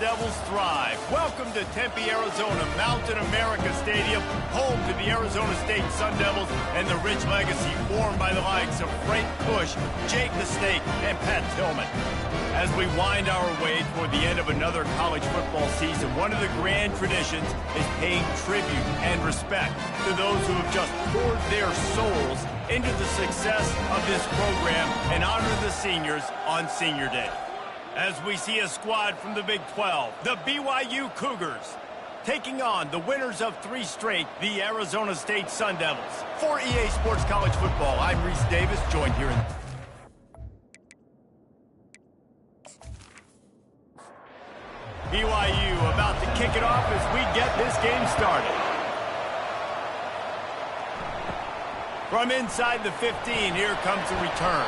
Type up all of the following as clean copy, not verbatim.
Devils thrive. Welcome to Tempe, Arizona, Mountain America Stadium, home to the Arizona State Sun Devils and the rich legacy formed by the likes of Frank Bush, Jake the Snake, and Pat Tillman. As we wind our way toward the end of another college football season, one of the grand traditions is paying tribute and respect to those who have just poured their souls into the success of this program and honor the seniors on Senior Day. As we see a squad from the Big 12, the BYU Cougars, taking on the winners of 3 straight, the Arizona State Sun Devils. For EA Sports College Football, I'm Reese Davis, joined here in... BYU about to kick it off as we get this game started. From inside the 15, here comes the return.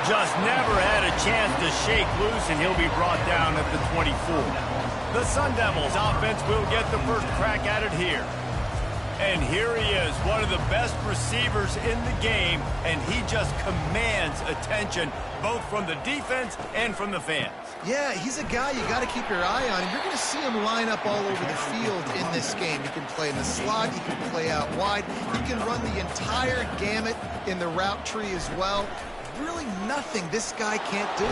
Just never had a chance to shake loose, and he'll be brought down at the 24. The Sun Devils offense will get the first crack at it here. And here he is, one of the best receivers in the game, and he just commands attention, both from the defense and from the fans. Yeah, he's a guy you got to keep your eye on, and you're going to see him line up all over the field in this game. He can play in the slot, he can play out wide, he can run the entire gamut in the route tree as well. Really nothing this guy can't do.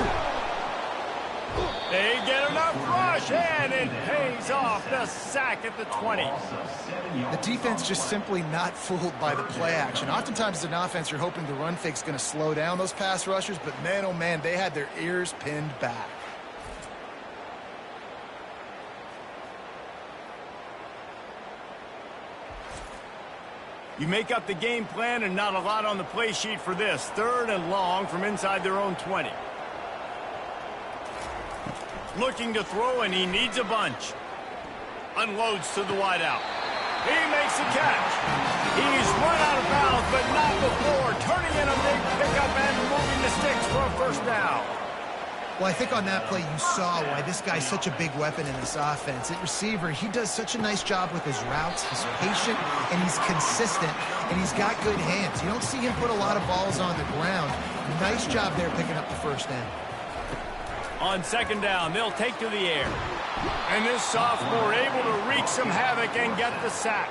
They get enough rush, and it pays off the sack at the 20. The defense just simply not fooled by the play action. Oftentimes as an offense, you're hoping the run fake's going to slow down those pass rushers, but man, oh man, they had their ears pinned back. You make up the game plan and not a lot on the play sheet for this. 3rd and long from inside their own 20. Looking to throw, and he needs a bunch. Unloads to the wideout. He makes the catch. He's run out of bounds, but not before. Turning in a big pickup and moving the sticks for a first down. Well, I think on that play you saw why this guy's such a big weapon in this offense. At receiver, he does such a nice job with his routes. He's patient, and he's consistent, and he's got good hands. You don't see him put a lot of balls on the ground. Nice job there picking up the first down. On 2nd down, they'll take to the air. And this sophomore able to wreak some havoc and get the sack.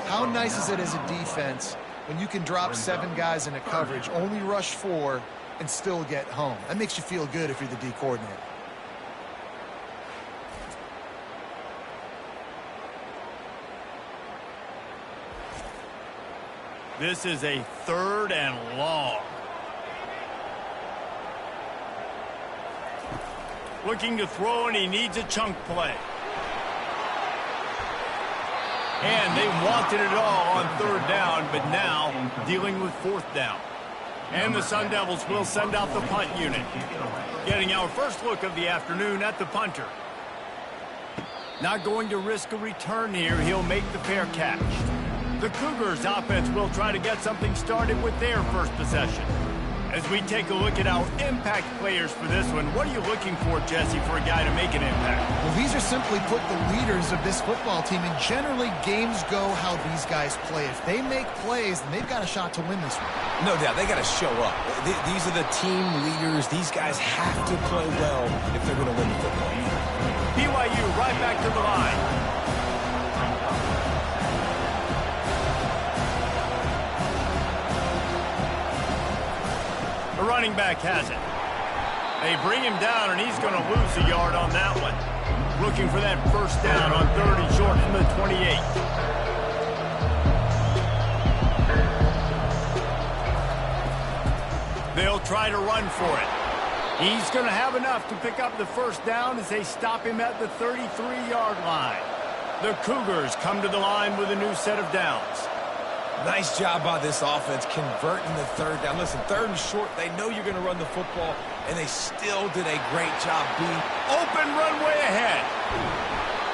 How nice is it as a defense when you can drop 7 guys into coverage, only rush 4, and still get home? That makes you feel good if you're the D coordinator. This is a 3rd and long. Looking to throw, and he needs a chunk play. And they wanted it all on 3rd down, but now dealing with 4th down. And the Sun Devils will send out the punt unit. Getting our first look of the afternoon at the punter. Not going to risk a return here. He'll make the fair catch. The Cougars offense will try to get something started with their first possession. As we take a look at our impact players for this one, what are you looking for, Jesse, for a guy to make an impact? Well, these are simply put the leaders of this football team, and generally games go how these guys play. If they make plays, then they've got a shot to win this one. No doubt, they got to show up. These are the team leaders. These guys have to play well if they're going to win the football. BYU right back to the line. The running back has it. They bring him down, and he's going to lose a yard on that one. Looking for that first down on 3rd and short from the 28. They'll try to run for it. He's going to have enough to pick up the first down as they stop him at the 33-yard line. The Cougars come to the line with a new set of downs. Nice job by this offense converting the 3rd down. Listen, 3rd and short, they know you're going to run the football, and they still did a great job being open runway ahead.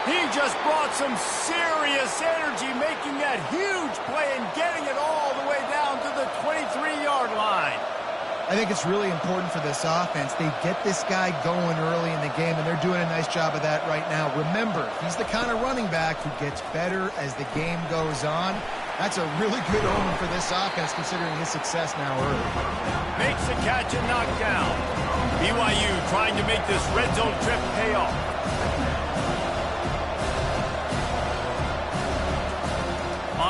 He just brought some serious energy, making that huge play and getting it all the way down to the 23-yard line. I think it's really important for this offense. They get this guy going early in the game, and they're doing a nice job of that right now. Remember, he's the kind of running back who gets better as the game goes on. That's a really good omen for this offense, considering his success now early. Makes the catch and knocked down. BYU trying to make this red zone trip pay off.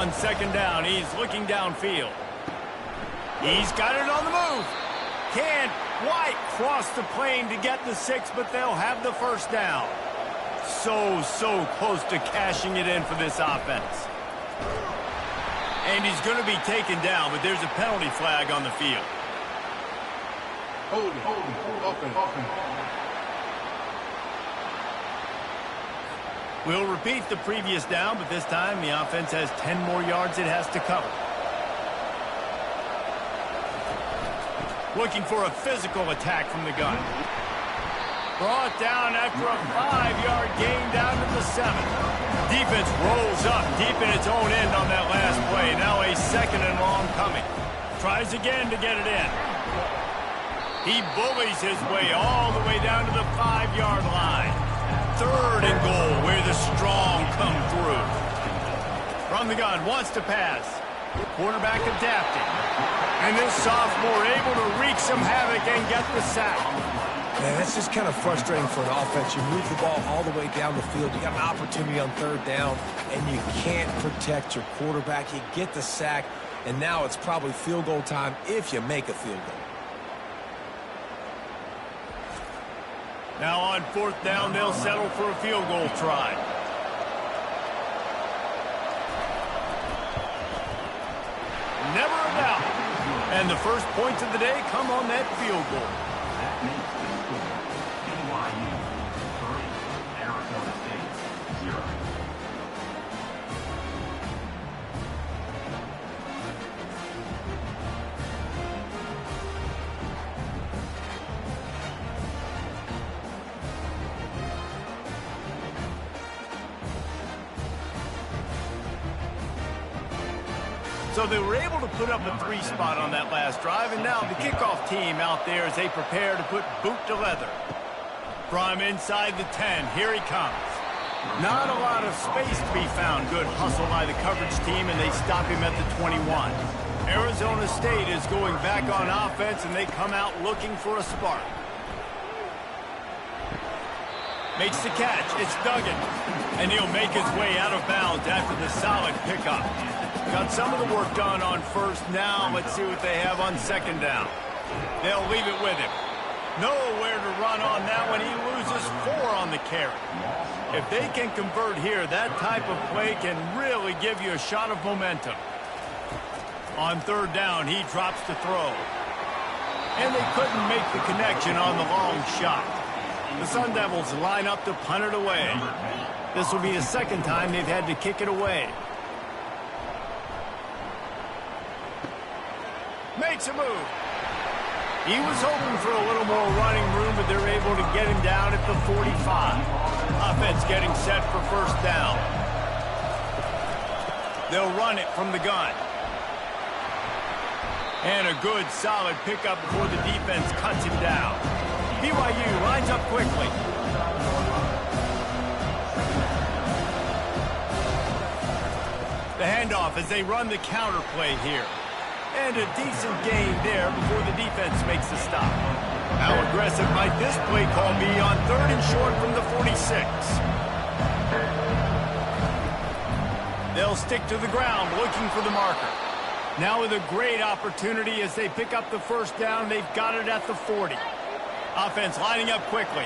On second down, he's looking downfield. He's got it on the move. Can't quite cross the plane to get the 6, but they'll have the first down. So close to cashing it in for this offense. And he's going to be taken down, but there's a penalty flag on the field. Hold open. We'll repeat the previous down, but this time the offense has 10 more yards it has to cover. Looking for a physical attack from the gun. Brought down after a 5-yard gain down to the 7. Defense rolls up deep in its own end on that last play. Now a 2nd and long coming. Tries again to get it in. He bullies his way all the way down to the 5-yard line. 3rd and goal, where the strong come through. From the gun, wants to pass. Quarterback adapting. And this sophomore able to wreak some havoc and get the sack. Man, that's just kind of frustrating for an offense. You move the ball all the way down the field. You got an opportunity on 3rd down, and you can't protect your quarterback. You get the sack, and now it's probably field goal time if you make a field goal. Now on 4th down, they'll settle for a field goal try. Never a doubt. And the first points of the day come on that field goal. That makes the score BYU 3, Arizona State 0. So they were able to put up a 3 spot on that last drive, and now the kickoff team out there as they prepare to put boot to leather. From inside the 10, here he comes. Not a lot of space to be found. Good hustle by the coverage team, and they stop him at the 21. Arizona State is going back on offense, and they come out looking for a spark. Makes the catch. It's Duggan. And he'll make his way out of bounds after the solid pickup. Got some of the work done on 1st. Now let's see what they have on 2nd down. They'll leave it with him. Nowhere to run on that one. He loses 4 on the carry. If they can convert here, that type of play can really give you a shot of momentum. On 3rd down, he drops to throw. And they couldn't make the connection on the long shot. The Sun Devils line up to punt it away. This will be the 2nd time they've had to kick it away. Makes a move. He was hoping for a little more running room, but they're able to get him down at the 45. Offense getting set for 1st down. They'll run it from the gun. And a good, solid pickup before the defense cuts him down. BYU lines up quickly. The handoff as they run the counter play here. And a decent gain there before the defense makes the stop. How aggressive might this play call be on 3rd and short from the 46? They'll stick to the ground looking for the marker. Now with a great opportunity as they pick up the 1st down. They've got it at the 40. Offense lining up quickly.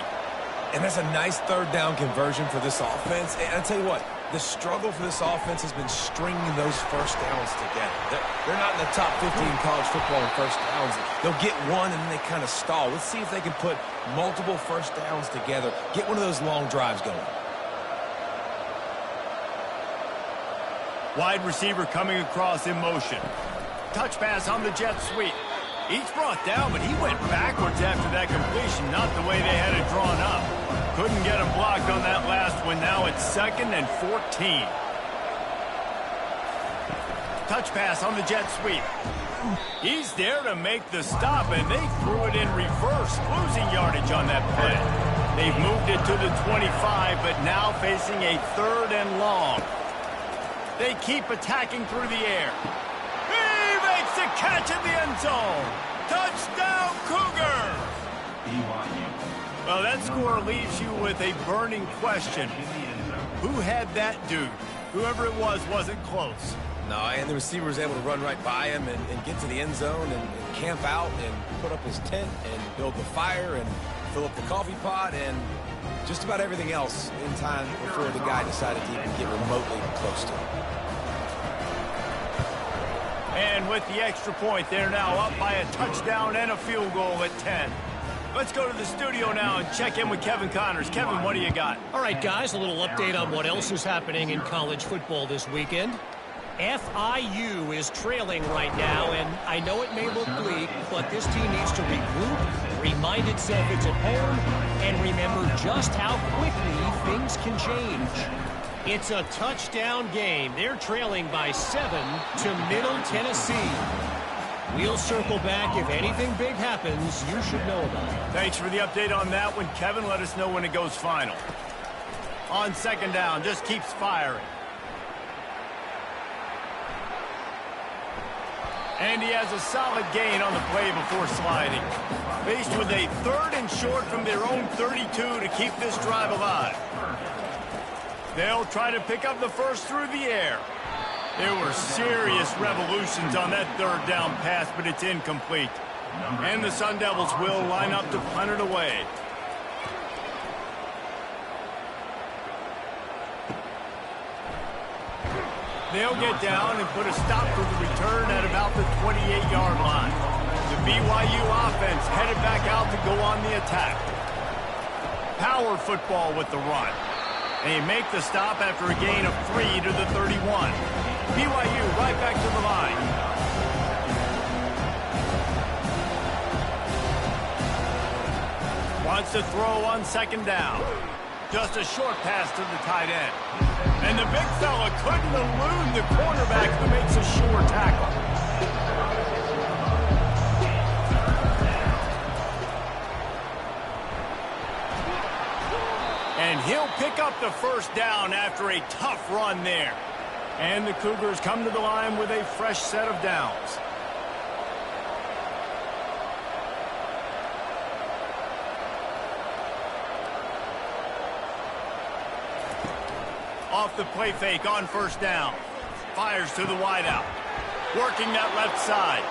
And that's a nice 3rd down conversion for this offense. And I'll tell you what, the struggle for this offense has been stringing those 1st downs together. They're not in the top 50 in college football in 1st downs. They'll get one and then they kind of stall. Let's see if they can put multiple 1st downs together. Get one of those long drives going. Wide receiver coming across in motion. Touch pass on the jet sweep. Each brought down, but he went backwards after that completion, not the way they had it drawn up. Couldn't get him blocked on that last one. Now it's 2nd and 14. Touch pass on the jet sweep. He's there to make the stop, and they threw it in reverse, losing yardage on that play. They've moved it to the 25, but now facing a 3rd and long. They keep attacking through the air. He makes the catch in the end zone. Touchdown, Cougar! Well, that score leaves you with a burning question. Who had that dude? Whoever it was wasn't close. No, and the receiver was able to run right by him and get to the end zone and camp out and put up his tent and build the fire and fill up the coffee pot and just about everything else in time before the guy decided to even get remotely close to him. And with the extra point, they're now up by a touchdown and a field goal at 10. Let's go to the studio now and check in with Kevin Connors. Kevin, what do you got? All right, guys, a little update on what else is happening in college football this weekend. FIU is trailing right now, and I know it may look bleak, but this team needs to regroup, remind itself it's at home, and remember just how quickly things can change. It's a touchdown game. They're trailing by 7 to Middle Tennessee. We'll circle back. If anything big happens, you should know about it. Thanks for the update on that one, Kevin. Let us know when it goes final. On second down, just keeps firing. And he has a solid gain on the play before sliding. Faced with a 3rd and short from their own 32 to keep this drive alive. They'll try to pick up the first through the air. There were serious revolutions on that 3rd down pass, but it's incomplete. And the Sun Devils will line up to punt it away. They'll get down and put a stop for the return at about the 28-yard line. The BYU offense headed back out to go on the attack. Power football with the run. They make the stop after a gain of 3 to the 31. BYU right back to the line. Wants to throw on second down. Just a short pass to the tight end. And the big fella couldn't elude the cornerback who makes a sure tackle. And he'll pick up the first down after a tough run there. And the Cougars come to the line with a fresh set of downs. Off the play fake on first down. Fires to the wideout. Working that left side.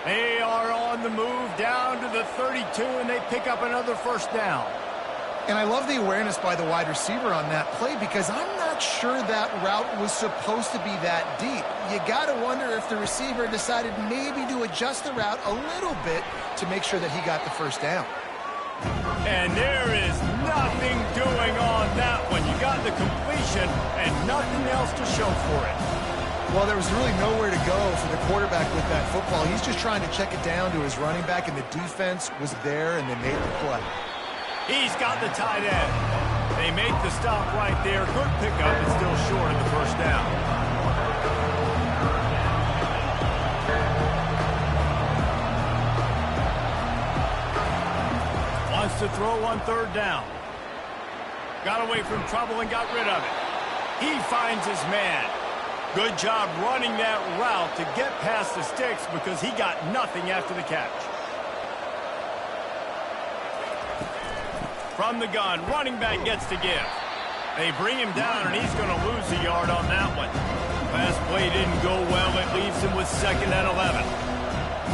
They are on the move down to the 32, and they pick up another first down. And I love the awareness by the wide receiver on that play because I'm not sure that route was supposed to be that deep. You got to wonder if the receiver decided maybe to adjust the route a little bit to make sure that he got the first down. And there is nothing doing on that one. You got the completion and nothing else to show for it. Well, there was really nowhere to go for the quarterback with that football. He's just trying to check it down to his running back, and the defense was there, and they made the play. He's got the tight end. They make the stop right there. Good pickup, but still short of the first down. Wants to throw on third down. Got away from trouble and got rid of it. He finds his man. Good job running that route to get past the sticks because he got nothing after the catch. From the gun, running back gets to give. They bring him down, and he's going to lose a yard on that one. Last play didn't go well. It leaves him with 2nd and 11.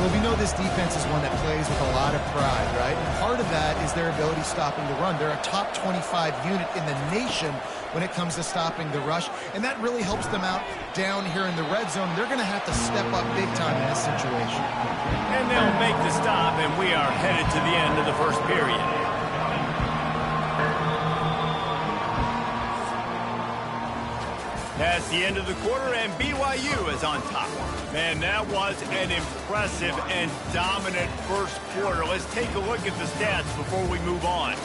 Well, we know this defense is one that plays with a lot of pride, right? And part of that is their ability stopping the run. They're a top 25 unit in the nation when it comes to stopping the rush, and that really helps them out down here in the red zone. They're going to have to step up big time in this situation. And they'll make the stop, and we are headed to the end of the first period. That's the end of the quarter, and BYU is on top. Man, that was an impressive and dominant first quarter. Let's take a look at the stats before we move on.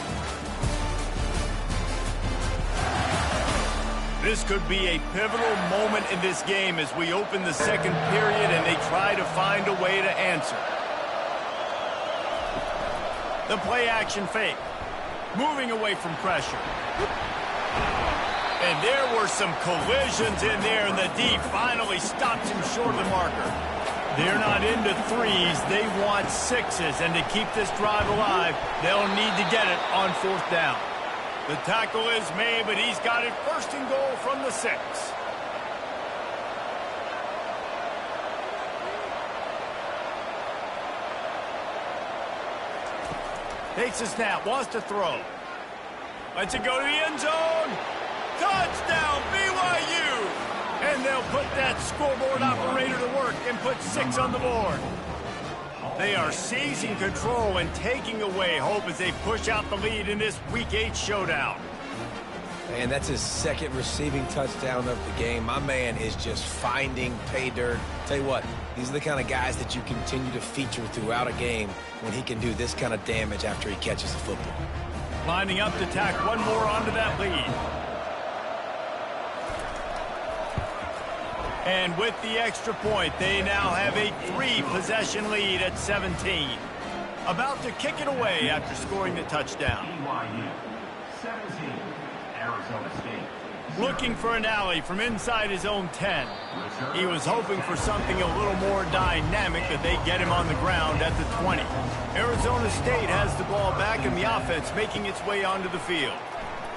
This could be a pivotal moment in this game as we open the second period and they try to find a way to answer. The play action fake. Moving away from pressure. And there were some collisions in there, and the D finally stops him short of the marker. They're not into threes. They want sixes, and to keep this drive alive, they'll need to get it on fourth down. The tackle is made, but he's got it 1st and goal from the 6. Takes a snap, wants to throw. Lets it go to the end zone. Touchdown, BYU! And they'll put that scoreboard operator to work and put 6 on the board. They are seizing control and taking away hope as they push out the lead in this Week 8 showdown. And that's his second receiving touchdown of the game. My man is just finding pay dirt. Tell you what, these are the kind of guys that you continue to feature throughout a game when he can do this kind of damage after he catches the football. Lining up to tack one more onto that lead. And with the extra point, they now have a 3-possession lead at 17. About to kick it away after scoring the touchdown. BYU 17, Arizona State. Looking for an alley from inside his own 10. He was hoping for something a little more dynamic, but they get him on the ground at the 20. Arizona State has the ball back and the offense making its way onto the field.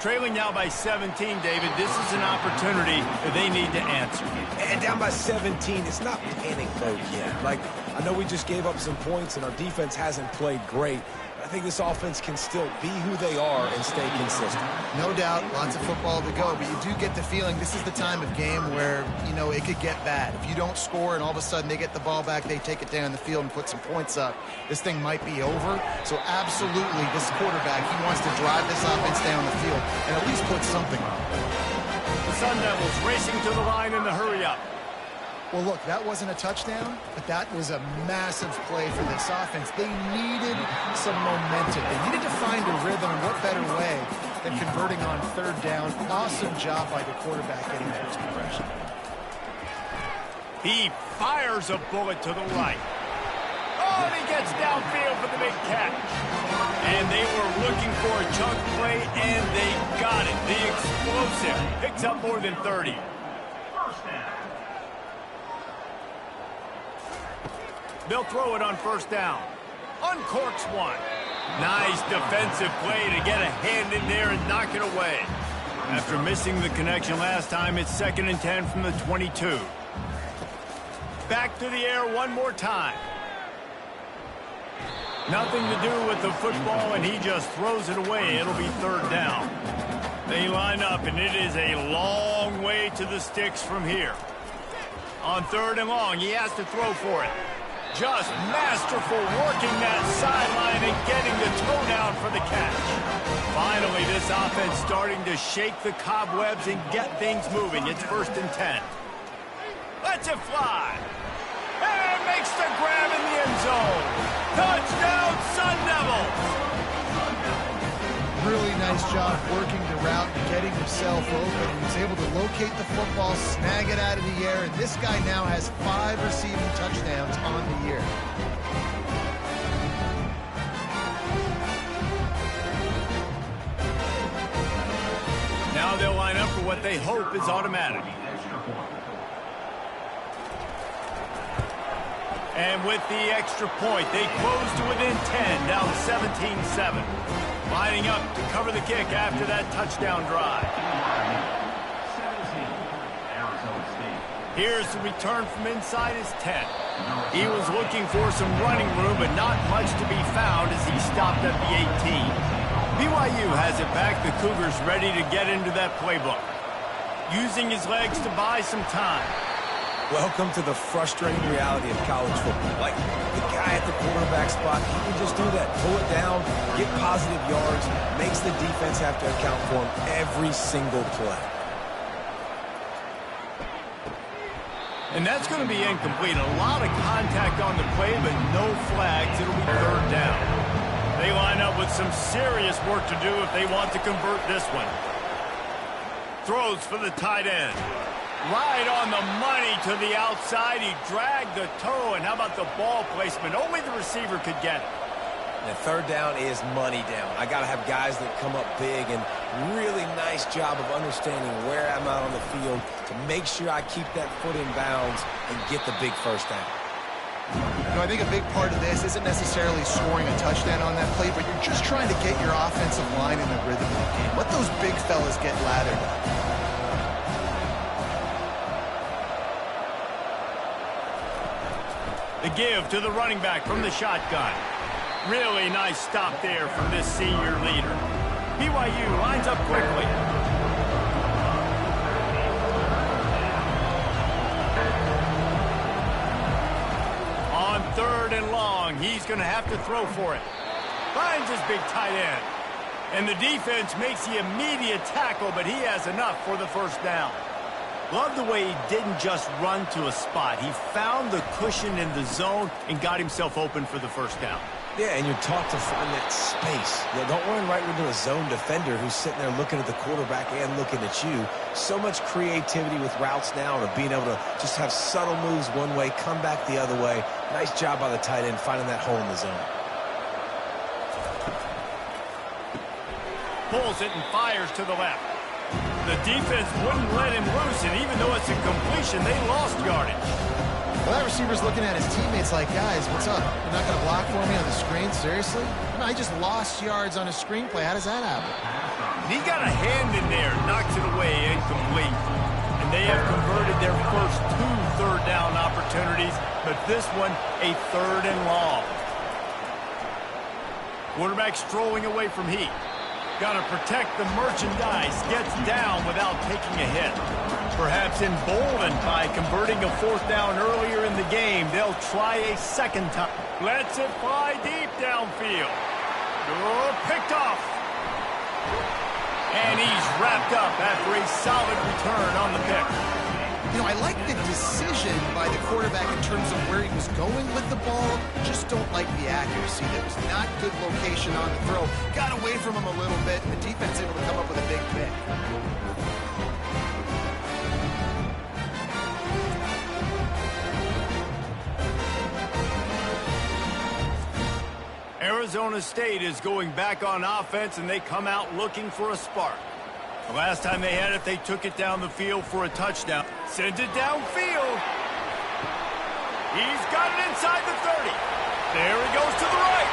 Trailing now by 17, David, this is an opportunity that they need to answer. And down by 17, it's not panic mode yet. Like, I know we just gave up some points and our defense hasn't played great. I think this offense can still be who they are and stay consistent. No doubt, lots of football to go, but you do get the feeling this is the time of game where, you know, it could get bad. If you don't score and all of a sudden they get the ball back, they take it down the field and put some points up, this thing might be over. So absolutely, this quarterback, he wants to drive this offense down the field and at least put something on. The Sun Devils racing to the line in the hurry-up. Well, look, that wasn't a touchdown, but that was a massive play for this offense. They needed some momentum. They needed to find a rhythm, and what better way than converting on 3rd down. Awesome job by the quarterback getting that progression. He fires a bullet to the right. Oh, and he gets downfield for the big catch. And they were looking for a chunk play, and they got it. The explosive picks up more than 30. First down. They'll throw it on 1st down. Uncorks one. Nice defensive play to get a hand in there and knock it away. After missing the connection last time, it's 2nd and 10 from the 22. Back to the air one more time. Nothing to do with the football, and he just throws it away. It'll be 3rd down. They line up, and it is a long way to the sticks from here. On 3rd and long, he has to throw for it. Just masterful working that sideline and getting the toe down for the catch. Finally, this offense starting to shake the cobwebs and get things moving. It's 1st and 10. Lets it fly. And makes the grab in the end zone. Touchdown, Sun Devils! Really nice job working the route and getting himself open. He was able to locate the football, snag it out of the air, and this guy now has 5 receiving touchdowns on the year. Now they'll line up for what they hope is automatic. And with the extra point, they close to within 10, down 17-7. Lining up to cover the kick after that touchdown drive. 17, Arizona State. Here's the return from inside his 10. He was looking for some running room, but not much to be found as he stopped at the 18. BYU has it back. The Cougars ready to get into that playbook. Using his legs to buy some time. Welcome to the frustrating reality of college football. Like, the guy at the quarterback spot, he can just do that. Pull it down, get positive yards, makes the defense have to account for him every single play. And that's going to be incomplete. A lot of contact on the play, but no flags. It'll be 3rd down. They line up with some serious work to do if they want to convert this one. Throws for the tight end. Right on the money to the outside. He dragged the toe, and how about the ball placement? Only the receiver could get it. And 3rd down is money down. I got to have guys that come up big, and really nice job of understanding where I'm out on the field to make sure I keep that foot in bounds and get the big 1st down. You know, I think a big part of this isn't necessarily scoring a touchdown on that play, but you're just trying to get your offensive line in the rhythm of the game. Let those big fellas get lathered up. The give to the running back from the shotgun. Really nice stop there from this senior leader. BYU lines up quickly. On 3rd and long, he's going to have to throw for it. Finds his big tight end. And the defense makes the immediate tackle, but he has enough for the first down. Love the way he didn't just run to a spot. He found the cushion in the zone and got himself open for the first down. Yeah, and you're taught to find that space. You know, don't run right into a zone defender who's sitting there looking at the quarterback and looking at you. So much creativity with routes now and being able to just have subtle moves one way, come back the other way. Nice job by the tight end finding that hole in the zone. Pulls it and fires to the left. The defense wouldn't let him loose, and even though it's a completion, they lost yardage. Well, that receiver's looking at his teammates like, guys, what's up? You're not going to block for me on the screen? Seriously? No, I just lost yards on a screenplay. How does that happen? He got a hand in there, knocks it away, incomplete. And they have converted their first 2 third-down opportunities, but this one a 3rd and long. Quarterback strolling away from heat. Got to protect the merchandise. Gets down without taking a hit. Perhaps emboldened by converting a 4th down earlier in the game, they'll try a second time. Lets it fly deep downfield. Oh, picked off. And he's wrapped up after a solid return on the pick. You know, I like the decision by the quarterback in terms of where he was going with the ball. Just don't like the accuracy. That was not good location on the throw. Got away from him a little bit, and the defense able to come up with a big pick. Arizona State is going back on offense, and they come out looking for a spark. The last time they had it, they took it down the field for a touchdown. Sends it downfield. He's got it inside the 30. There he goes to the right.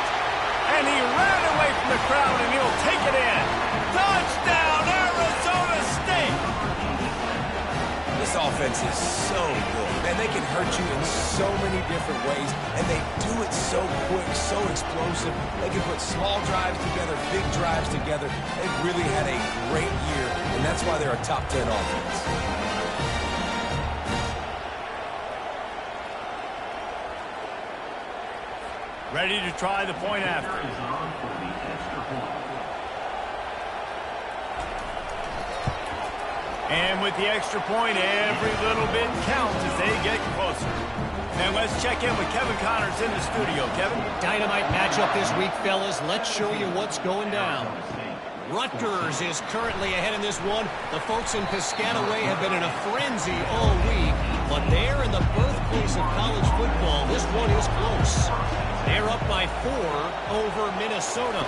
And he ran away from the crowd, and he'll take it in. Touchdown, Arizona State! This offense is so good. Man, they can hurt you in so many different ways, and they do it so quick, so explosive. They can put small drives together, big drives together. They've really had a great year, and that's why they're a top 10 offense. Ready to try the point after. And with the extra point, every little bit counts as they get closer. And let's check in with Kevin Connors in the studio. Kevin? Dynamite matchup this week, fellas. Let's show you what's going down. Rutgers is currently ahead in this one. The folks in Piscataway have been in a frenzy all week, but they're in the birthplace of college football. This one is close. They're up by 4 over Minnesota.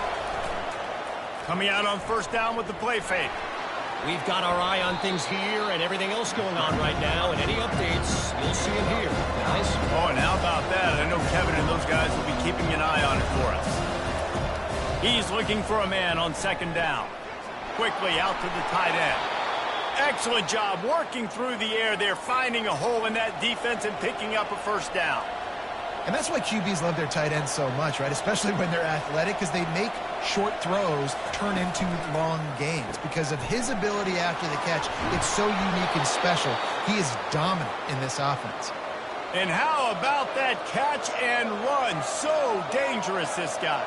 Coming out on 1st down with the play fake. We've got our eye on things here and everything else going on right now, and any updates, you'll see them here, guys. Oh, and how about that? I know Kevin and those guys will be keeping an eye on it for us. He's looking for a man on 2nd down. Quickly out to the tight end. Excellent job working through the air there, finding a hole in that defense and picking up a 1st down. And that's why QBs love their tight ends so much, right? Especially when they're athletic, because they make short throws turn into long gains. Because of his ability after the catch, it's so unique and special. He is dominant in this offense. And how about that catch and run? So dangerous, this guy.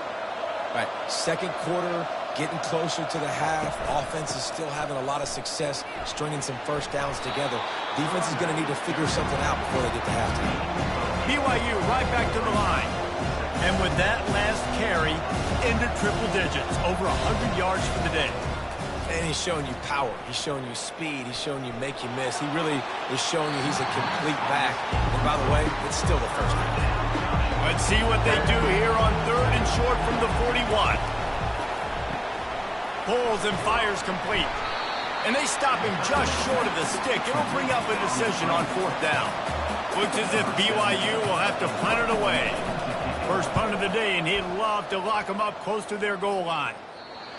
Right, 2nd quarter, getting closer to the half. Offense is still having a lot of success stringing some 1st downs together. Defense is going to need to figure something out before they get to halftime. BYU right back to the line. And with that last carry, into triple digits, over 100 yards for the day. And he's showing you power. He's showing you speed. He's showing you make you miss. He really is showing you he's a complete back. And by the way, it's still the 1st down. Let's see what they do here on 3rd and short from the 41. Pulls and fires complete. And they stop him just short of the stick. It'll bring up a decision on 4th down. Looks as if BYU will have to punt it away. First punt of the day, and he'd love to lock them up close to their goal line.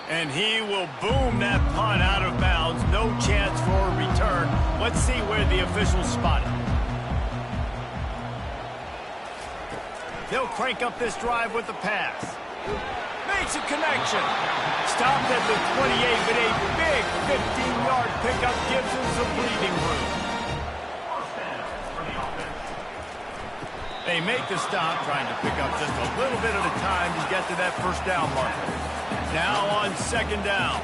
And he will boom that punt out of bounds. No chance for a return. Let's see where the officials spot it. They'll crank up this drive with the pass. Makes a connection. Stopped at the 28, but a big 15-yard pickup gives him some breathing room. They make the stop, trying to pick up just a little bit at a time to get to that first down marker. Now on second down.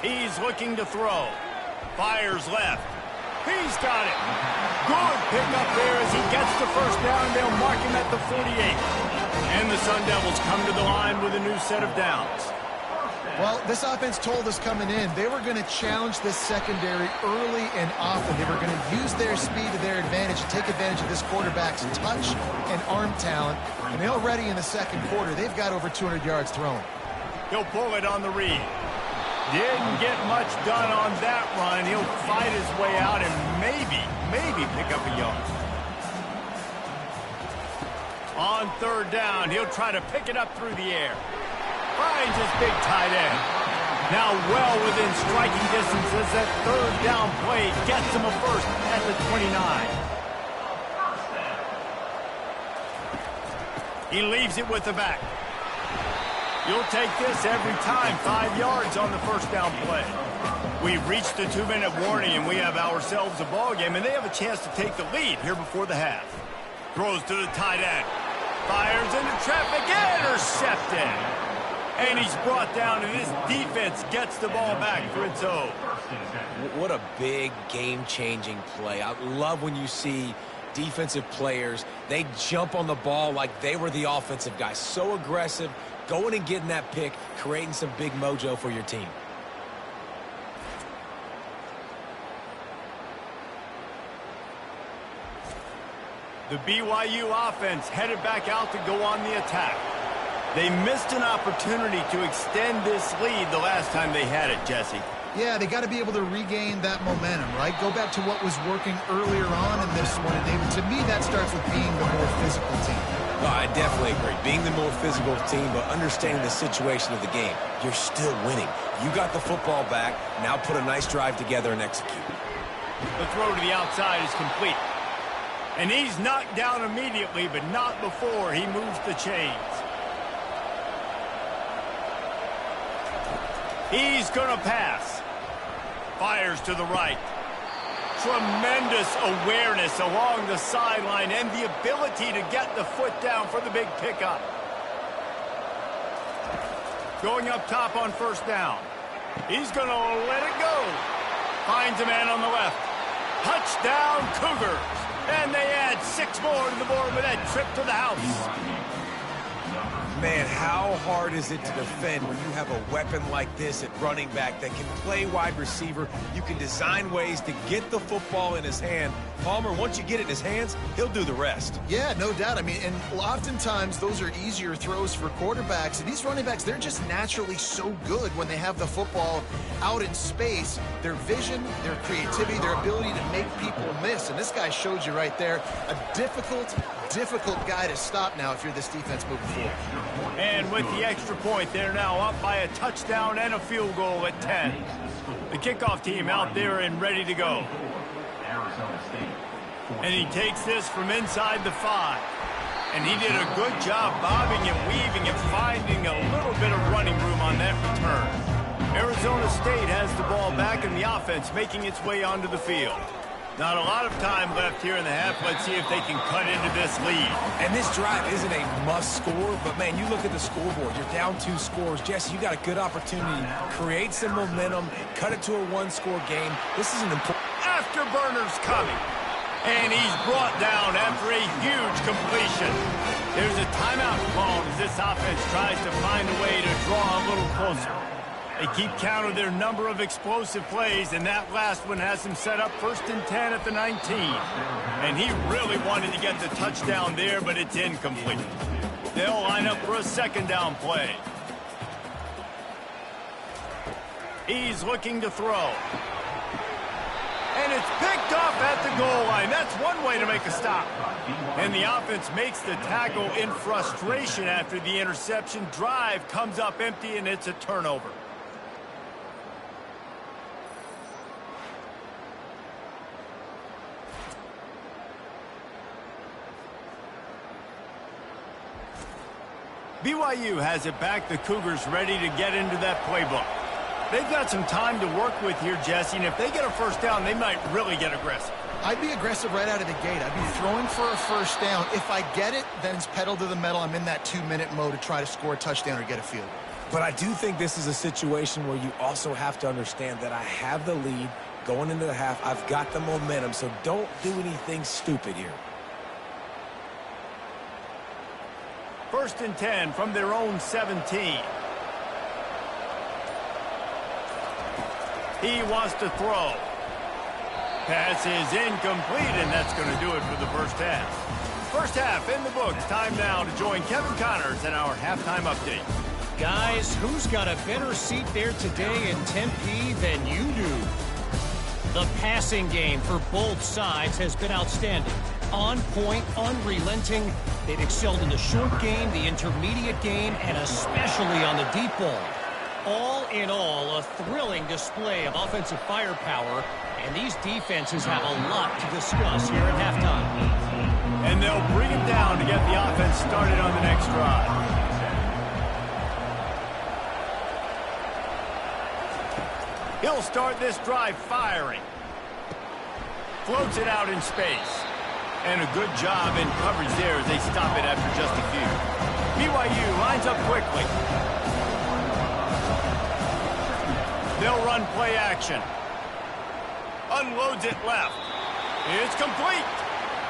He's looking to throw. Fires left. He's got it. Good pickup there as he gets the first down. They'll mark him at the 48. And the Sun Devils come to the line with a new set of downs. Well, this offense told us coming in they were going to challenge this secondary early and often. They were going to use their speed to their advantage and take advantage of this quarterback's touch and arm talent. And already in the second quarter, they've got over 200 yards thrown. He'll pull it on the read. Didn't get much done on that run. He'll fight his way out and maybe pick up a yard. On third down, he'll try to pick it up through the air. Finds his big tight end. Now well within striking distance as that third down play gets him a first at the 29. He leaves it with the back. You'll take this every time. 5 yards on the first down play. We've reached the 2-minute warning, and we have ourselves a ball game, and they have a chance to take the lead here before the half. Throws to the tight end. Fires into traffic. Intercepted. And he's brought down, and this defense gets the ball back for its own. What a big game-changing play. I love when you see defensive players, they jump on the ball like they were the offensive guys. So aggressive, going and getting that pick, creating some big mojo for your team. The BYU offense headed back out to go on the attack. They missed an opportunity to extend this lead the last time they had it, Jesse. Yeah, they got to be able to regain that momentum, right? Go back to what was working earlier on in this one. And to me, that starts with being the more physical team. Oh, I definitely agree. Being the more physical team, but understanding the situation of the game. You're still winning. You got the football back. Now put a nice drive together and execute. The throw to the outside is complete. And he's knocked down immediately, but not before he moves the chains. He's going to pass. Fires to the right. Tremendous awareness along the sideline and the ability to get the foot down for the big pickup. Going up top on first down. He's going to let it go. Finds a man on the left. Touchdown, Cougars. And they add 6 more to the board with that trip to the house. Man, how hard is it to defend when you have a weapon like this at running back that can play wide receiver? You can design ways to get the football in his hand. Palmer, once you get it in his hands, he'll do the rest. Yeah, no doubt. I mean, and oftentimes those are easier throws for quarterbacks. And these running backs, they're just naturally so good when they have the football out in space. Their vision, their creativity, their ability to make people miss. And this guy showed you right there a difficult guy to stop now if you're this defense moving forward. And with the extra point, they're now up by a touchdown and a field goal at 10. The kickoff team out there and ready to go. And he takes this from inside the 5. And he did a good job bobbing and weaving and finding a little bit of running room on that return. Arizona State has the ball back and the offense making its way onto the field. Not a lot of time left here in the half. Let's see if they can cut into this lead. And this drive isn't a must score, but man, you look at the scoreboard. You're down 2 scores. Jesse, you got a good opportunity to create some momentum, cut it to a 1-score game. This is an important... Afterburners coming. And he's brought down after a huge completion. There's a timeout called as this offense tries to find a way to draw a little closer. They keep count of their number of explosive plays, and that last one has him set up 1st and 10 at the 19. And he really wanted to get the touchdown there, but it's incomplete. They'll line up for a 2nd down play. He's looking to throw. And it's picked off at the goal line. That's one way to make a stop. And the offense makes the tackle in frustration after the interception. Drive comes up empty, and it's a turnover. BYU has it back. The Cougars ready to get into that playbook. They've got some time to work with here, Jesse, and if they get a first down, they might really get aggressive. I'd be aggressive right out of the gate. I'd be throwing for a first down. If I get it, then it's pedal to the metal. I'm in that 2-minute mode to try to score a touchdown or get a field goal. But I do think this is a situation where you also have to understand that I have the lead going into the half. I've got the momentum, so don't do anything stupid here. 1st and 10 from their own 17. He wants to throw. Pass is incomplete, and that's going to do it for the first half. First half in the books. Time now to join Kevin Connors in our halftime update. Guys, who's got a better seat there today in Tempe than you do? The passing game for both sides has been outstanding. On point, unrelenting. They've excelled in the short game, the intermediate game, and especially on the deep ball. All in all, a thrilling display of offensive firepower, and these defenses have a lot to discuss here at halftime. And they'll bring it down to get the offense started on the next drive. He'll start this drive firing. Floats it out in space. And a good job in coverage there as they stop it after just a few. BYU lines up quickly. They'll run play action. Unloads it left. It's complete.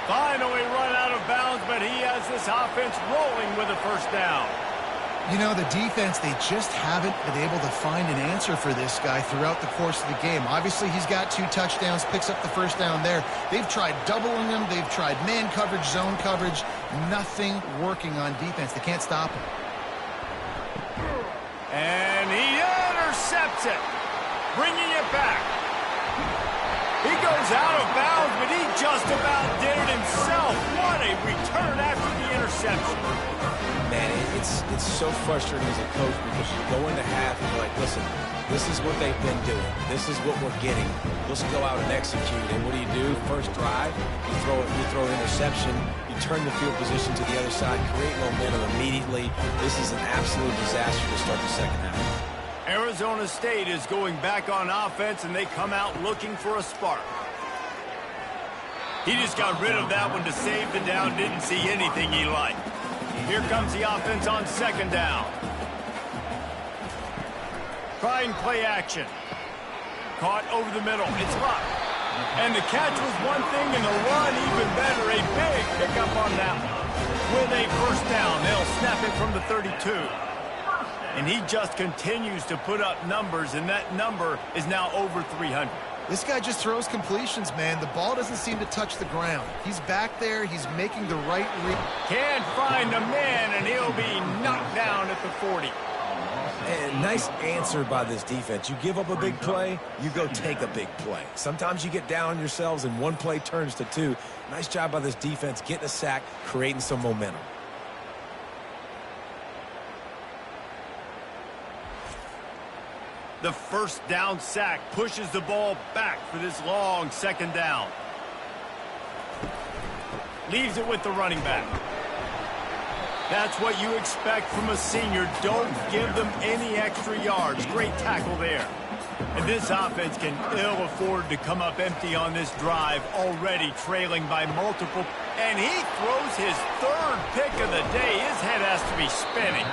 Finally run out of bounds, but he has this offense rolling with a first down. You know, the defense, they just haven't been able to find an answer for this guy throughout the course of the game. Obviously, he's got 2 touchdowns, picks up the first down there. They've tried doubling him. They've tried man coverage, zone coverage. Nothing working on defense. They can't stop him. And he intercepts it, bringing it back. He goes out of bounds, but he just about did it himself. What a return after the interception. Man, it's so frustrating as a coach because you go into half and you're like, listen, this is what they've been doing. This is what we're getting. Let's go out and execute. And what do? First drive, you throw an interception, you turn the field position to the other side, create momentum immediately. This is an absolute disaster to start the second half. Arizona State is going back on offense, and they come out looking for a spark. He just got rid of that one to save the down, didn't see anything he liked. Here comes the offense on 2nd down. Trying play action. Caught over the middle. It's locked. And the catch was one thing, and the run even better. A big pickup on that one. With a first down, they'll snap it from the 32. And he just continues to put up numbers, and that number is now over 300. This guy just throws completions, man. The ball doesn't seem to touch the ground. He's back there. He's making the right read. Can't find a man, and he'll be knocked down at the 40. And nice answer by this defense. You give up a big play, you go take a big play. Sometimes you get down on yourselves, and one play turns to 2. Nice job by this defense getting a sack, creating some momentum. The first down sack pushes the ball back for this long 2nd down. Leaves it with the running back. That's what you expect from a senior. Don't give them any extra yards. Great tackle there. And this offense can ill afford to come up empty on this drive, already trailing by multiple. And he throws his 3rd pick of the day. His head has to be spinning.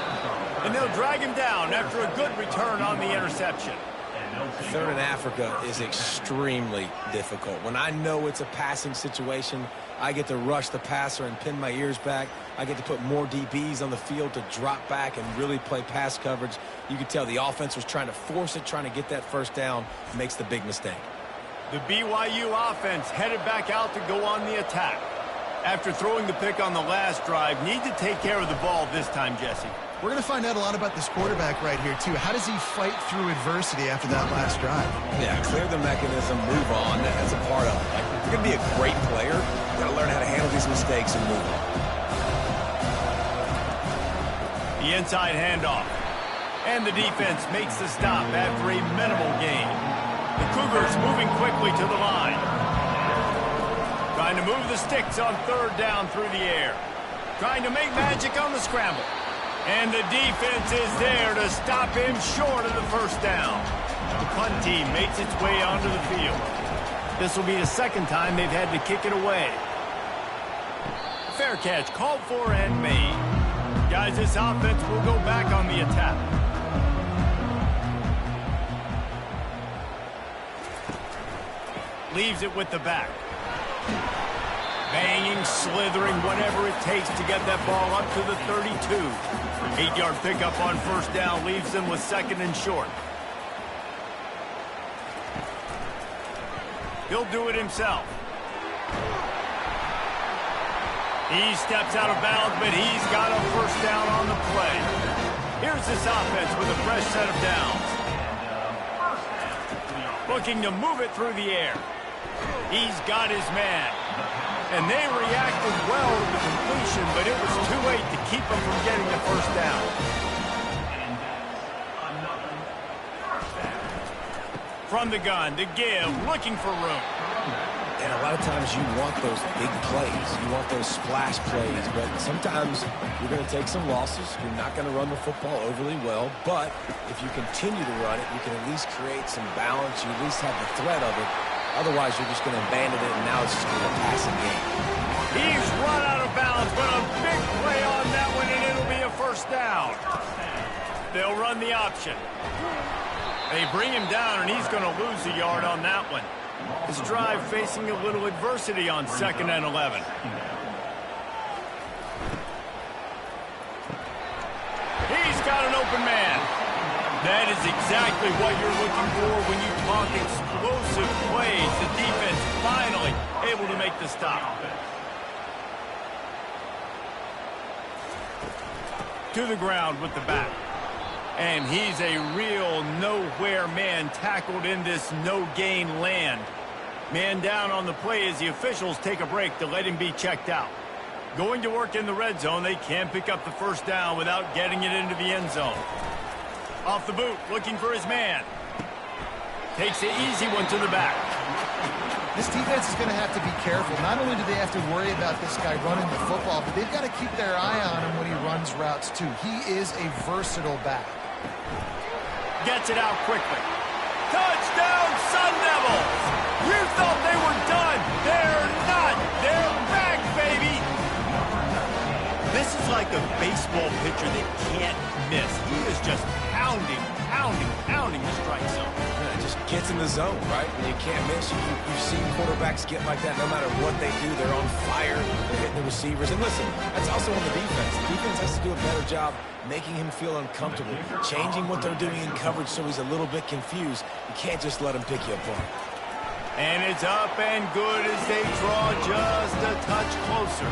And they'll drag him down after a good return on the interception. 3rd in Africa is extremely difficult. When I know it's a passing situation, I get to rush the passer and pin my ears back. I get to put more DBs on the field to drop back and really play pass coverage. You can tell the offense was trying to force it, trying to get that first down, makes the big mistake. The BYU offense headed back out to go on the attack. After throwing the pick on the last drive, need to take care of the ball this time, Jesse. We're going to find out a lot about this quarterback right here, too. How does he fight through adversity after that last drive? Yeah, clear the mechanism, move on. That's a part of it. Like, if you're going to be a great player, you got to learn how to handle these mistakes and move on. The inside handoff. And the defense makes the stop after a minimal gain. The Cougars moving quickly to the line. Trying to move the sticks on 3rd down through the air. Trying to make magic on the scramble. And the defense is there to stop him short of the first down. The punt team makes its way onto the field. This will be the second time they've had to kick it away. Fair catch called for and made. Guys, this offense will go back on the attack. Leaves it with the back. Banging, slithering, whatever it takes to get that ball up to the 32. 8-yard pickup on first down leaves them with second and short. He'll do it himself. He steps out of bounds, but he's got a first down on the play. Here's this offense with a fresh set of downs. Looking to move it through the air. He's got his man. And they reacted well to the completion, but it was too late to keep them from getting the first down. From the gun, to give, looking for room. And a lot of times you want those big plays. You want those splash plays. But sometimes you're going to take some losses. You're not going to run the football overly well. But if you continue to run it, you can at least create some balance. You at least have the threat of it. Otherwise, you're just going to abandon it, and now it's just going to be a passing game. He's run out of bounds, but a big play on that one, and it'll be a first down. They'll run the option. They bring him down, and he's going to lose a yard on that one. His drive facing a little adversity on 2nd and 11. He's got an open man. That is exactly what you're looking for when you talk explosive plays. The defense finally able to make the stop. To the ground with the back. And he's a real nowhere man tackled in this no-gain land. Man down on the play as the officials take a break to let him be checked out. Going to work in the red zone, they can't pick up the first down without getting it into the end zone. Off the boot, looking for his man. Takes the easy one to the back. This defense is going to have to be careful. Not only do they have to worry about this guy running the football, but they've got to keep their eye on him when he runs routes too. He is a versatile back. Gets it out quickly. Touchdown, Sun Devils! You thought they were done. They're not. They're back, baby. This is like a baseball pitcher that can't miss. He is just pounding the strike zone. Yeah, it just gets in the zone, right? When you can't miss, you've seen quarterbacks get like that no matter what they do. They're on fire. They're hitting the receivers. And listen, that's also on the defense. The defense has to do a better job making him feel uncomfortable, changing what they're doing in coverage so he's a little bit confused. You can't just let him pick you apart. And it's up and good as they draw just a touch closer.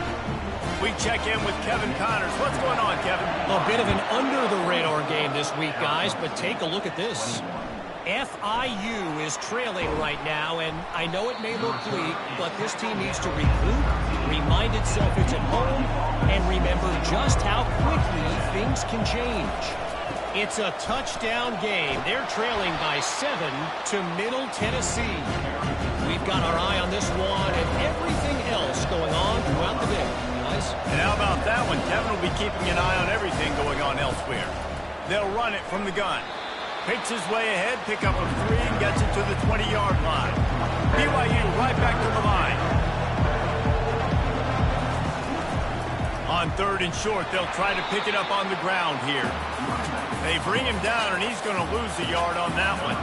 We check in with Kevin Connors. What's going on, Kevin? A bit of an under-the-radar game this week, guys, but take a look at this. FIU is trailing right now, and I know it may look bleak, but this team needs to regroup, remind itself it's at home, and remember just how quickly things can change. It's a touchdown game. They're trailing by 7 to Middle Tennessee. We've got our eye on this one and everything else going on throughout the day. Guys. And how about that one? Kevin will be keeping an eye on everything going on elsewhere. They'll run it from the gun. Picks his way ahead, pick up a 3, and gets it to the 20-yard line. BYU right back to the line. On 3rd and short, they'll try to pick it up on the ground here. They bring him down, and he's going to lose a yard on that one.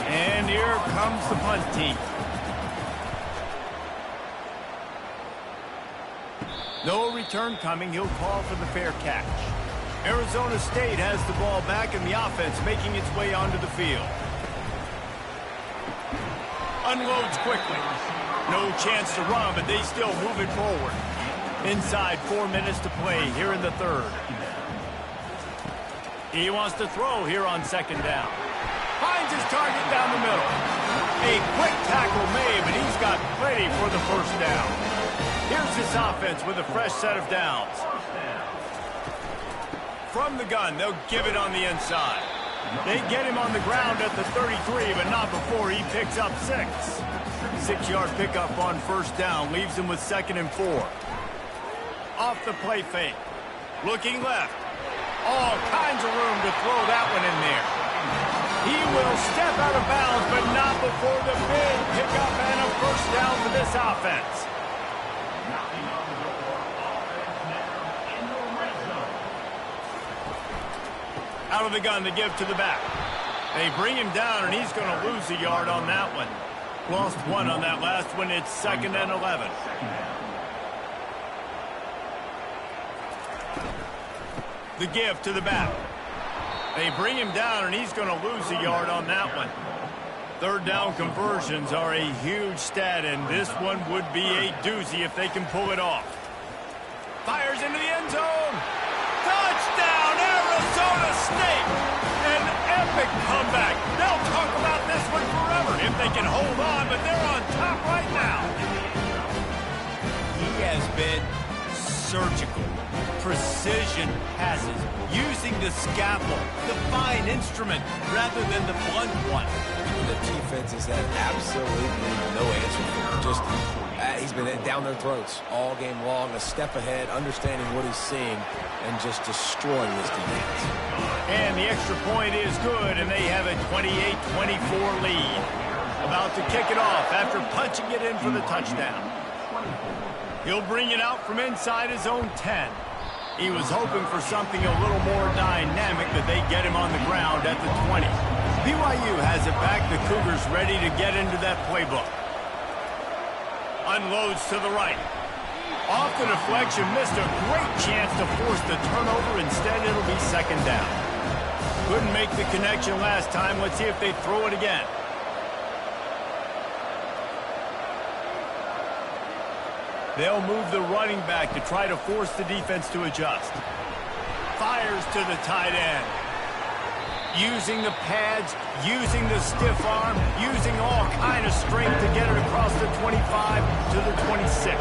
And here comes the punt team. No return coming. He'll call for the fair catch. Arizona State has the ball back, and the offense making its way onto the field. Unloads quickly. No chance to run, but they still move it forward. Inside 4 minutes to play here in the 3rd. He wants to throw here on 2nd down. Finds his target down the middle. A quick tackle made, but he's got plenty for the first down. Here's this offense with a fresh set of downs. From the gun, they'll give it on the inside. They get him on the ground at the 33, but not before he picks up 6. 6-yard pickup on first down leaves him with 2nd and 4. Off the play fake. Looking left. All kinds of room to throw that one in there. He will step out of bounds, but not before the big pickup and a first down for this offense. Out of the gun to give to the back. They bring him down, and he's going to lose a yard on that one. Lost one on that last one. It's 2nd and 11. The give to the back. They bring him down, and he's going to lose a yard on that one. 3rd down conversions are a huge stat, and this one would be a doozy if they can pull it off. Fires into the end zone. Touchdown, Arizona State! An epic comeback. They'll talk about this one forever if they can hold on, but they're on top right now. He has been surgical. Precision passes, using the scalpel, the fine instrument, rather than the blunt one. The defense has had absolutely no answer for him. Just, he's been down their throats all game long, a step ahead, understanding what he's seeing, and just destroying this defense. And the extra point is good, and they have a 28-24 lead. About to kick it off after punching it in for the touchdown. He'll bring it out from inside his own 10. He was hoping for something a little more dynamic, but they get him on the ground at the 20. BYU has it back. The Cougars ready to get into that playbook. Unloads to the right. Off the deflection, missed a great chance to force the turnover. Instead, it'll be 2nd down. Couldn't make the connection last time. Let's see if they throw it again. They'll move the running back to try to force the defense to adjust. Fires to the tight end. Using the pads, using the stiff arm, using all kind of strength to get it across the 25 to the 26.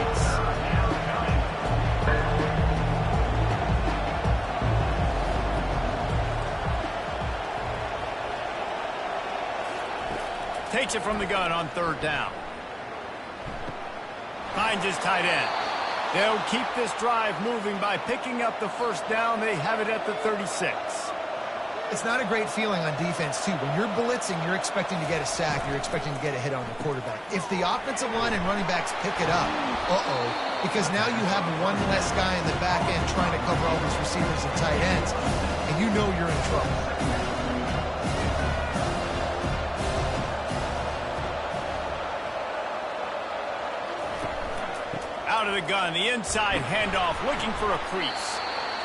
Takes it from the gun on 3rd down. Finds his tight end. They'll keep this drive moving by picking up the first down. They have it at the 36. It's not a great feeling on defense, too. When you're blitzing, you're expecting to get a sack. You're expecting to get a hit on the quarterback. If the offensive line and running backs pick it up, because now you have one less guy in the back end trying to cover all these receivers and tight ends, and you know you're in trouble. Out of the gun, the inside handoff, looking for a crease.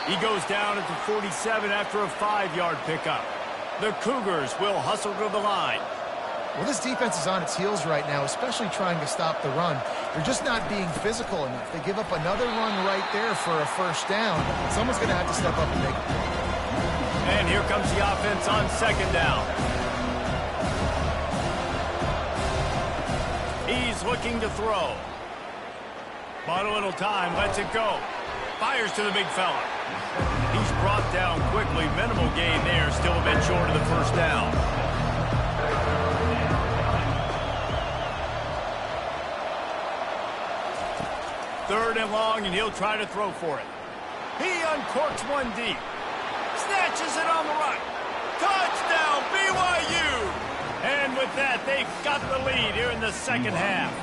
He goes down at the 47 after a 5-yard pickup. The Cougars will hustle to the line. Well, this defense is on its heels right now, especially trying to stop the run. They're just not being physical enough. They give up another run right there for a first down. Someone's going to have to step up and make it. And here comes the offense on 2nd down. He's looking to throw. Bought a little time, lets it go. Fires to the big fella. He's brought down quickly. Minimal gain there, still a bit short of the first down. Third and long, and he'll try to throw for it. He uncorks one deep. Snatches it on the right. Touchdown, BYU! And with that, they've got the lead here in the 2nd half.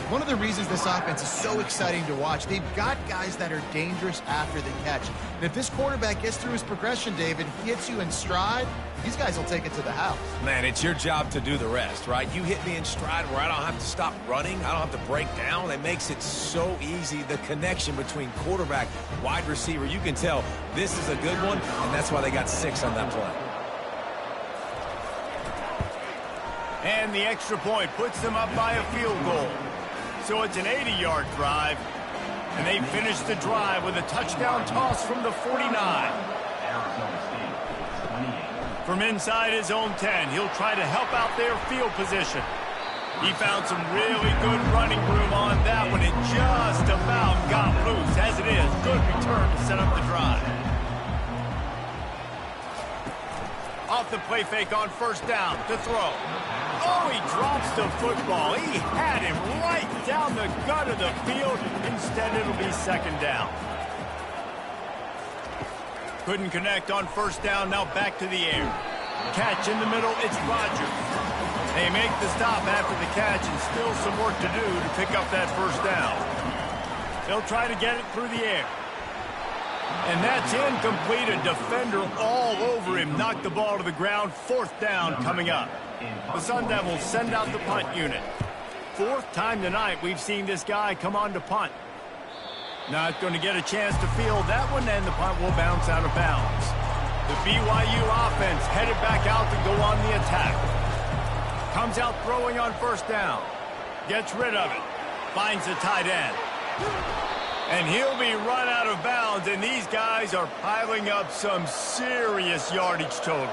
One of the reasons this offense is so exciting to watch, they've got guys that are dangerous after the catch. And if this quarterback gets through his progression, David, he hits you in stride, these guys will take it to the house. Man, it's your job to do the rest, right? You hit me in stride where I don't have to stop running. I don't have to break down. It makes it so easy. The connection between quarterback, wide receiver, you can tell this is a good one, and that's why they got 6 on that play. And the extra point puts them up by a field goal. So it's an 80-yard drive, and they finish the drive with a touchdown toss from the 49. From inside his own 10, he'll try to help out their field position. He found some really good running room on that one. It just about got loose. As it is, good return to set up the drive. Off the play fake on first down to throw. Oh, he drops the football. He had him right down the gut of the field. Instead, it'll be 2nd down. Couldn't connect on first down. Now back to the air. Catch in the middle. It's Rodgers. They make the stop after the catch, and still some work to do to pick up that first down. They'll try to get it through the air. And that's incomplete. A defender all over him. Knocked the ball to the ground. Fourth down coming up. The Sun Devils send out the punt unit. Fourth time tonight we've seen this guy come on to punt. Not going to get a chance to field that one, and the punt will bounce out of bounds. The BYU offense headed back out to go on the attack. Comes out throwing on first down. Gets rid of it. Finds the tight end. And he'll be run out of bounds, and these guys are piling up some serious yardage totals.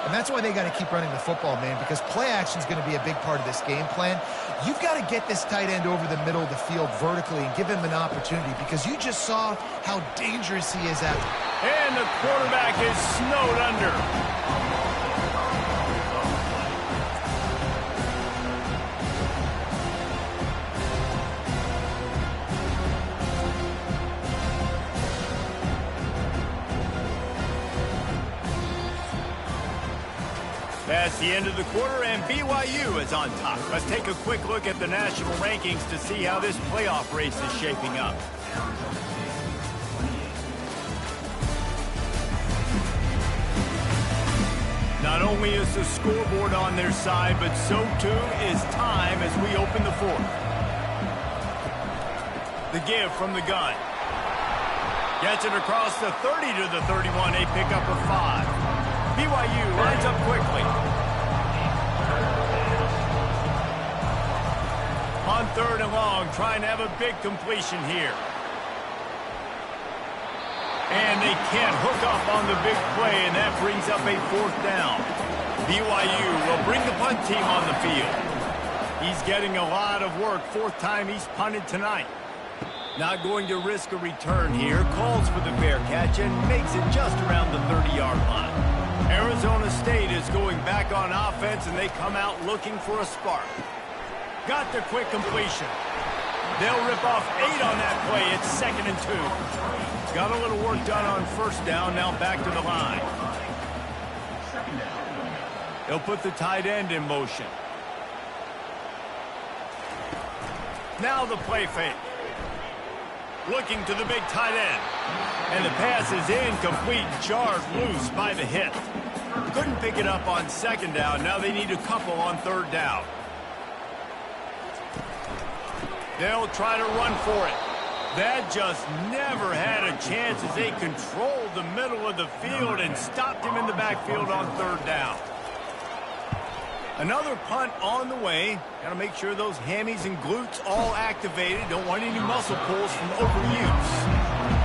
And that's why they got to keep running the football, man, because play action is going to be a big part of this game plan. You've got to get this tight end over the middle of the field vertically and give him an opportunity, because you just saw how dangerous he is out. And the quarterback is snowed under. That's the end of the quarter, and BYU is on top. Let's take a quick look at the national rankings to see how this playoff race is shaping up. Not only is the scoreboard on their side, but so too is time as we open the fourth. The give from the gun. Gets it across the 30 to the 31, a pickup of 5. BYU lines up quickly. On third and long, trying to have a big completion here. And they can't hook up on the big play, and that brings up a fourth down. BYU will bring the punt team on the field. He's getting a lot of work. Fourth time he's punted tonight. Not going to risk a return here. Calls for the fair catch and makes it just around the 30-yard line. Arizona State is going back on offense, and they come out looking for a spark. Got the quick completion. They'll rip off 8 on that play. It's 2nd and 2. Got a little work done on first down. Now back to the line. They'll put the tight end in motion. Now the play fake. Looking to the big tight end. And the pass is incomplete, jarred loose by the hit. Couldn't pick it up on second down. Now they need a couple on third down. They'll try to run for it. That just never had a chance as they controlled the middle of the field and stopped him in the backfield on third down. Another punt on the way. Got to make sure those hammies and glutes all activated. Don't want any muscle pulls from overuse.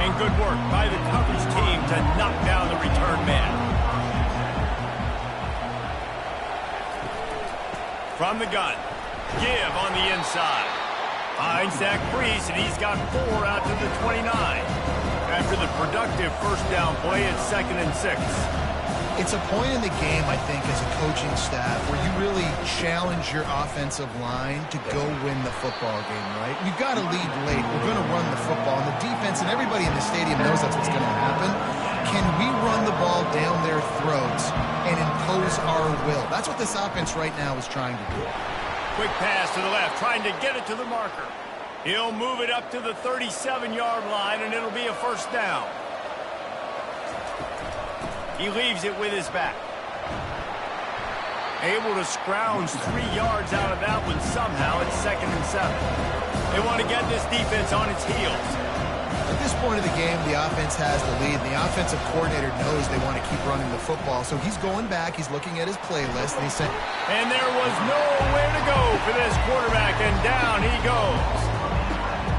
And good work by the coverage team to knock down the return man. From the gun. Give on the inside. Finds Zach Priest, and he's got 4 out to the 29. After the productive first down play, it's 2nd and 6. It's a point in the game, I think, as a coaching staff where you really challenge your offensive line to go win the football game, right? We've got to lead late. We're going to run the football. And the defense and everybody in the stadium knows that's what's going to happen. Can we run the ball down their throats and impose our will? That's what this offense right now is trying to do. Quick pass to the left, trying to get it to the marker. He'll move it up to the 37-yard line, and it'll be a first down. He leaves it with his back. Able to scrounge 3 yards out of that one somehow. It's 2nd and 7. They want to get this defense on its heels. At this point of the game, the offense has the lead, and the offensive coordinator knows they want to keep running the football. So he's going back, he's looking at his playlist, and he's saying... And there was nowhere to go for this quarterback, and down he goes.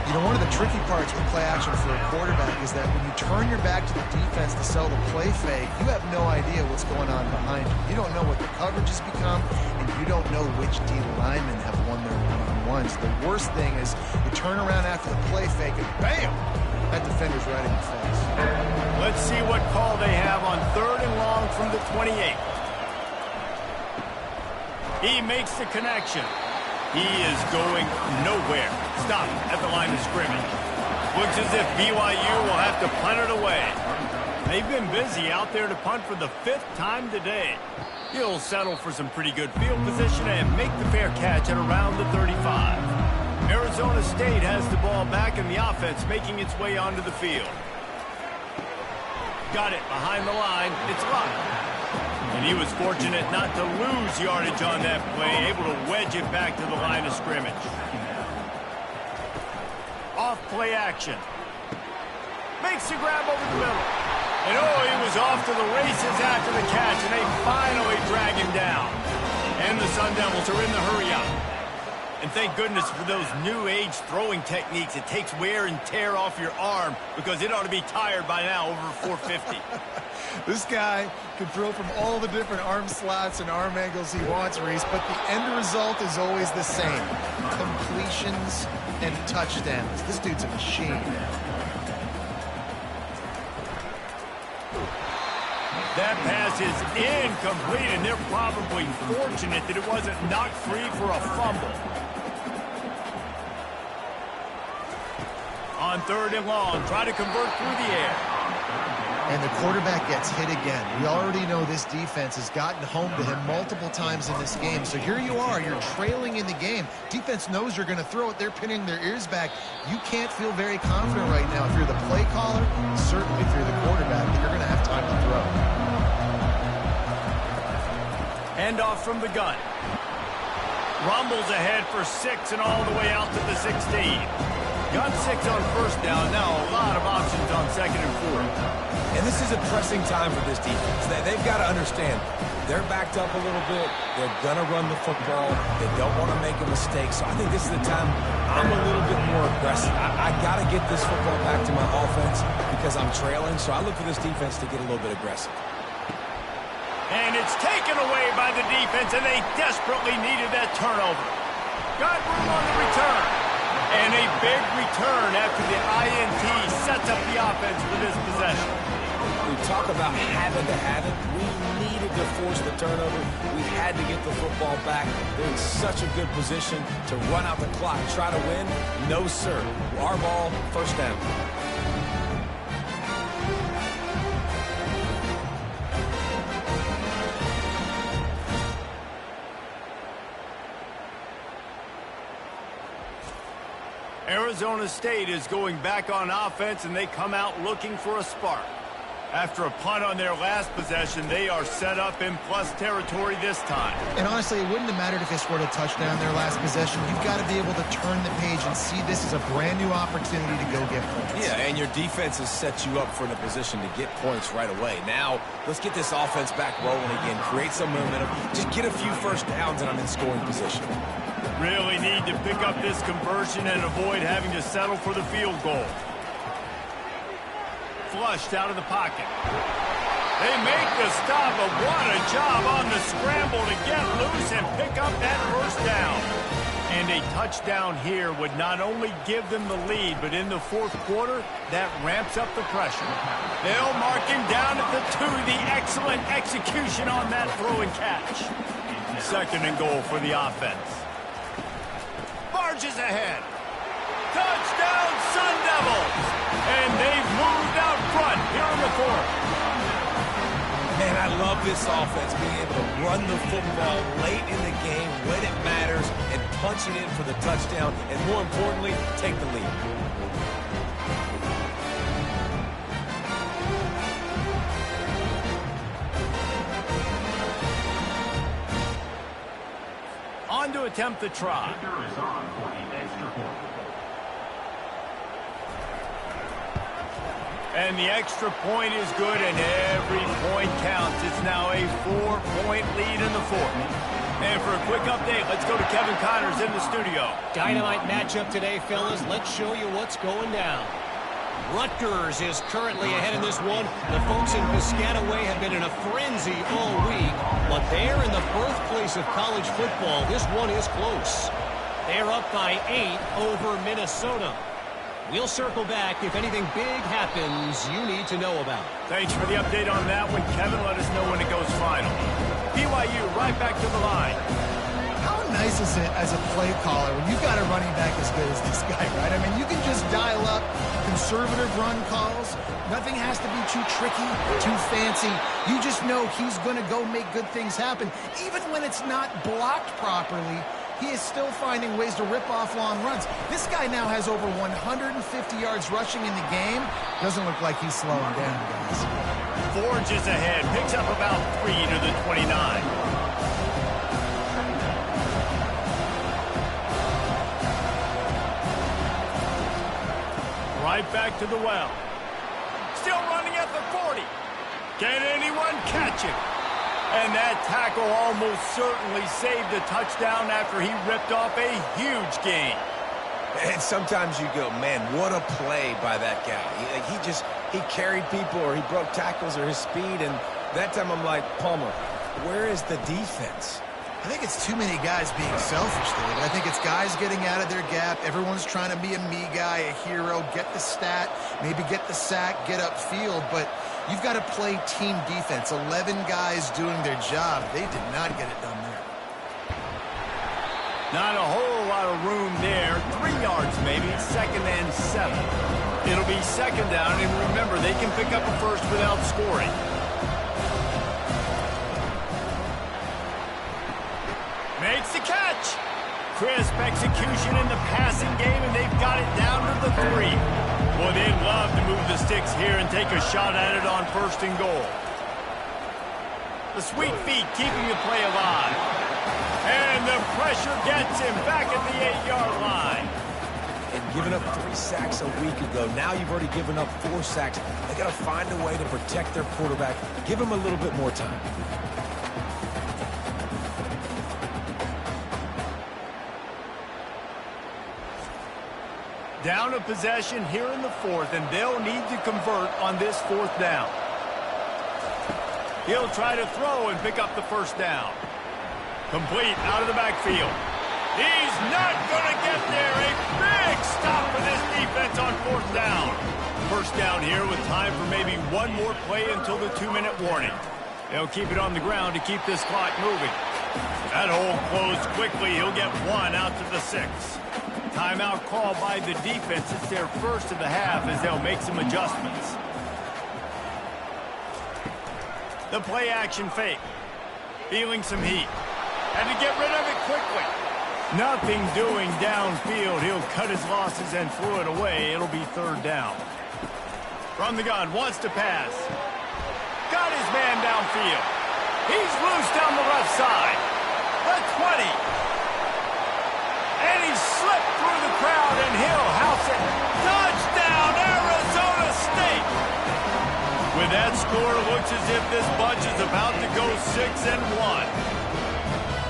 You know, one of the tricky parts with play action for a quarterback is that when you turn your back to the defense to sell the play fake, you have no idea what's going on behind you. You don't know what the coverage has become, and you don't know which D linemen have won their one-on-ones. The worst thing is you turn around after the play fake, and bam! That defender's right in your face. Let's see what call they have on third and long from the 28. He makes the connection. He is going nowhere. Stop at the line of scrimmage. Looks as if BYU will have to punt it away. They've been busy out there to punt for the 5th time today. He'll settle for some pretty good field position and make the fair catch at around the 35. Arizona State has the ball back and the offense making its way onto the field. Got it behind the line. It's locked. And he was fortunate not to lose yardage on that play, able to wedge it back to the line of scrimmage. Off play action. Makes the grab over the middle. And oh, he was off to the races after the catch, and they finally drag him down. And the Sun Devils are in the hurry-up. And thank goodness for those new-age throwing techniques. It takes wear and tear off your arm because it ought to be tired by now over 450. This guy can throw from all the different arm slots and arm angles he wants, Reese, but the end result is always the same. Completions and touchdowns. This dude's a machine. That pass is incomplete, and they're probably fortunate that it wasn't knocked free for a fumble. On 3rd and long, try to convert through the air. And the quarterback gets hit again. We already know this defense has gotten home to him multiple times in this game. So here you are, you're trailing in the game. Defense knows you're going to throw it. They're pinning their ears back. You can't feel very confident right now if you're the play caller, certainly if you're the quarterback, that you're going to have time to throw. Handoff from the gun. Rumbles ahead for 6 and all the way out to the 16. Got 6 on 1st down. Now a lot of options on 2nd and 4. And this is a pressing time for this defense. They've got to understand, they're backed up a little bit. They're going to run the football. They don't want to make a mistake. So I think this is the time I'm a little bit more aggressive. I got to get this football back to my offense because I'm trailing. So I look for this defense to get a little bit aggressive. And it's taken away by the defense, and they desperately needed that turnover. Got room on the return. And a big return after the INT sets up the offense for this possession. We talk about having to have it. We needed to force the turnover. We had to get the football back. They're in such a good position to run out the clock, try to win. No, sir. Our ball, 1st down. Arizona State is going back on offense, and they come out looking for a spark. After a punt on their last possession, they are set up in plus territory this time. And honestly, it wouldn't have mattered if they scored a touchdown their last possession. You've got to be able to turn the page and see this as a brand new opportunity to go get points. Yeah, and your defense has set you up for the position to get points right away. Now, let's get this offense back rolling again, create some momentum, just get a few 1st downs, and I'm in scoring position. Really need to pick up this conversion and avoid having to settle for the field goal. Flushed out of the pocket. They make the stop, but what a job on the scramble to get loose and pick up that 1st down. And a touchdown here would not only give them the lead, but in the 4th quarter, that ramps up the pressure. They'll mark him down at the 2. The excellent execution on that throw and catch. 2nd and goal for the offense. Barges ahead. Touchdown, Sun Devils! And they've moved out front here in the 4th. Man, I love this offense, being able to run the football late in the game when it matters and punch it in for the touchdown, and more importantly, take the lead. On to attempt the try. And the extra point is good, and every point counts. It's now a 4-point lead in the 4th. And for a quick update, let's go to Kevin Connors in the studio. Dynamite matchup today, fellas. Let's show you what's going down. Rutgers is currently ahead in this one. The folks in Piscataway have been in a frenzy all week, but they're in the birthplace of college football. This one is close. They're up by 8 over Minnesota. We'll circle back if anything big happens you need to know about. Thanks for the update on that one, Kevin. Let us know when it goes final. BYU right back to the line. How nice is it as as a play caller when you've got a running back as good as this guy, right? I mean, you can just dial up conservative run calls. Nothing has to be too tricky, too fancy. You just know he's going to go make good things happen. Even when it's not blocked properly, he is still finding ways to rip off long runs. This guy now has over 150 yards rushing in the game. Doesn't look like he's slowing down, guys. Forges ahead, picks up about 3 to the 29. Right back to the well. Still running at the 40. Can anyone catch him? And that tackle almost certainly saved a touchdown after he ripped off a huge gain. And sometimes you go, man, what a play by that guy. He carried people, or he broke tackles, or his speed. And that time I'm like, Palmer, where is the defense? I think it's too many guys being selfish, David. I think it's guys getting out of their gap. Everyone's trying to be a me guy, a hero, get the stat, maybe get the sack, get upfield. But you've got to play team defense. 11 guys doing their job. They did not get it done there. Not a whole lot of room there. 3 yards maybe, 2nd and 7. It'll be 2nd down, and remember, they can pick up a first without scoring. Makes the catch. Crisp execution in the passing game, and they've got it down to the 3. Well, they'd love to move the sticks here and take a shot at it on 1st and goal. The sweet feet keeping the play alive. And the pressure gets him back at the 8-yard line. And giving up 3 sacks a week ago, now you've already given up 4 sacks. They got to find a way to protect their quarterback. Give him a little bit more time. Down a possession here in the 4th, and they'll need to convert on this 4th down. He'll try to throw and pick up the 1st down. Complete out of the backfield. He's not going to get there. A big stop for this defense on 4th down. 1st down here with time for maybe one more play until the 2-minute warning. They'll keep it on the ground to keep this clock moving. That hole closed quickly. He'll get 1 out to the 6. Timeout call by the defense. It's their first of the half as they'll make some adjustments. The play action fake. Feeling some heat. Had to get rid of it quickly. Nothing doing downfield. He'll cut his losses and throw it away. It'll be 3rd down. From the gun, wants to pass. Got his man downfield. He's loose down the left side. The 20. And he slipped through the crowd, and he'll house it. Touchdown, Arizona State! With that score, looks as if this bunch is about to go 6-1.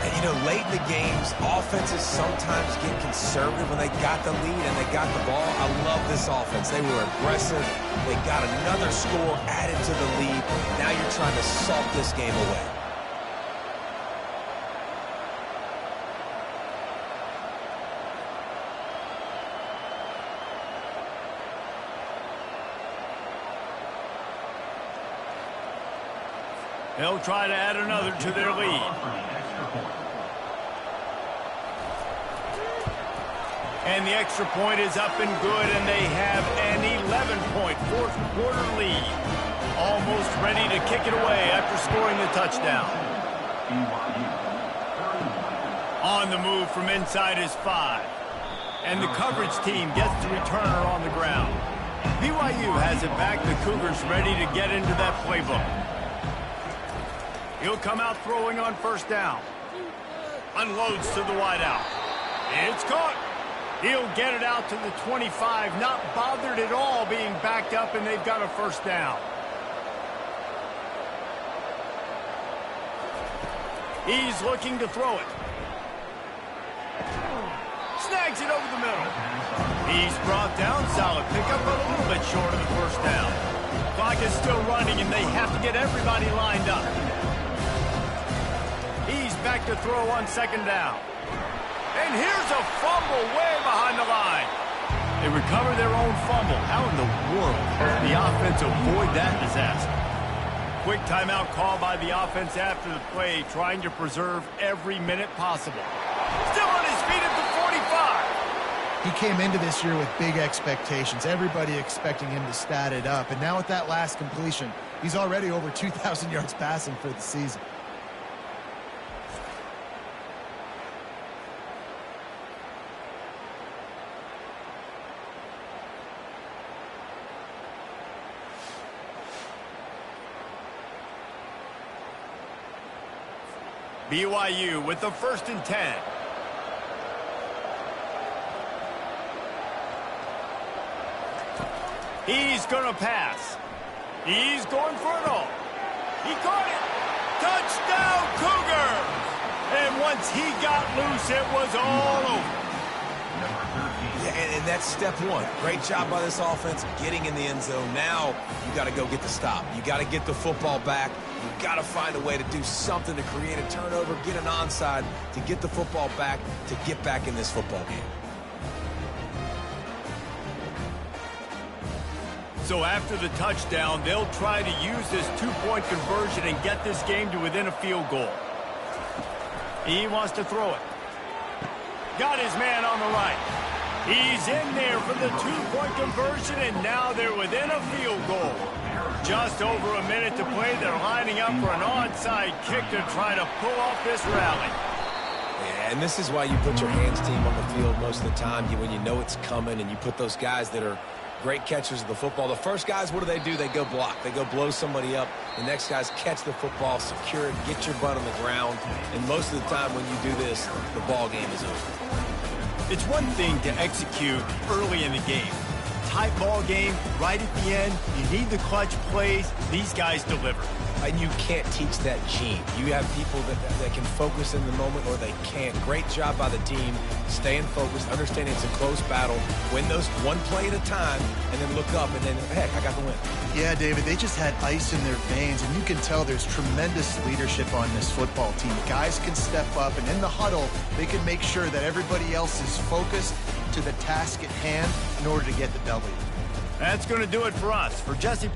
And, you know, late in the games, offenses sometimes get conservative when they got the lead and they got the ball. I love this offense. They were aggressive. They got another score added to the lead. Now you're trying to salt this game away. They'll try to add another to their lead. And the extra point is up and good, and they have an 11-point 4th-quarter lead. Almost ready to kick it away after scoring the touchdown. On the move from inside his 5. And the coverage team gets the returner on the ground. BYU has it back. The Cougars ready to get into that playbook. He'll come out throwing on 1st down. Unloads to the wideout. It's caught. He'll get it out to the 25. Not bothered at all being backed up, and they've got a 1st down. He's looking to throw it. Snags it over the middle. He's brought down. Solid pickup, but a little bit short of the 1st down. Clock is still running, and they have to get everybody lined up. He's back to throw on 2nd down. And here's a fumble way behind the line. They recover their own fumble. How in the world does the offense avoid that disaster? Quick timeout call by the offense after the play, trying to preserve every minute possible. Still on his beat him to 45. He came into this year with big expectations. Everybody expecting him to stat it up. And now with that last completion, he's already over 2,000 yards passing for the season. BYU with the 1st and 10. He's going to pass. He's going for it all. He caught it. Touchdown, Cougars! And once he got loose, it was all over. Yeah, and that's step one. Great job by this offense getting in the end zone. Now you got to go get the stop. You got to get the football back. You got to find a way to do something to create a turnover, get an onside, to get the football back, to get back in this football game. So after the touchdown, they'll try to use this two-point conversion and get this game to within a field goal. He wants to throw it. Got his man on the right. He's in there for the two-point conversion, and now they're within a field goal. Just over a minute to play. They're lining up for an onside kick to try to pull off this rally. Yeah, and this is why you put your hands team on the field most of the time. When you know it's coming, and you put those guys that are great catchers of the football. The first guys, what do? They go block. They go blow somebody up. The next guys catch the football, secure it, get your butt on the ground. And most of the time when you do this, the ball game is over. It's one thing to execute early in the game. Tight ball game, right at the end, you need the clutch plays. These guys deliver. And you can't teach that gene. You have people that can focus in the moment or they can't. Great job by the team, staying focused, understanding it's a close battle, win those one play at a time, and then look up and then, heck, I got the win. Yeah, David, they just had ice in their veins, and you can tell there's tremendous leadership on this football team. Guys can step up, and in the huddle, they can make sure that everybody else is focused to the task at hand in order to get the W. That's going to do it for us. For Jesse...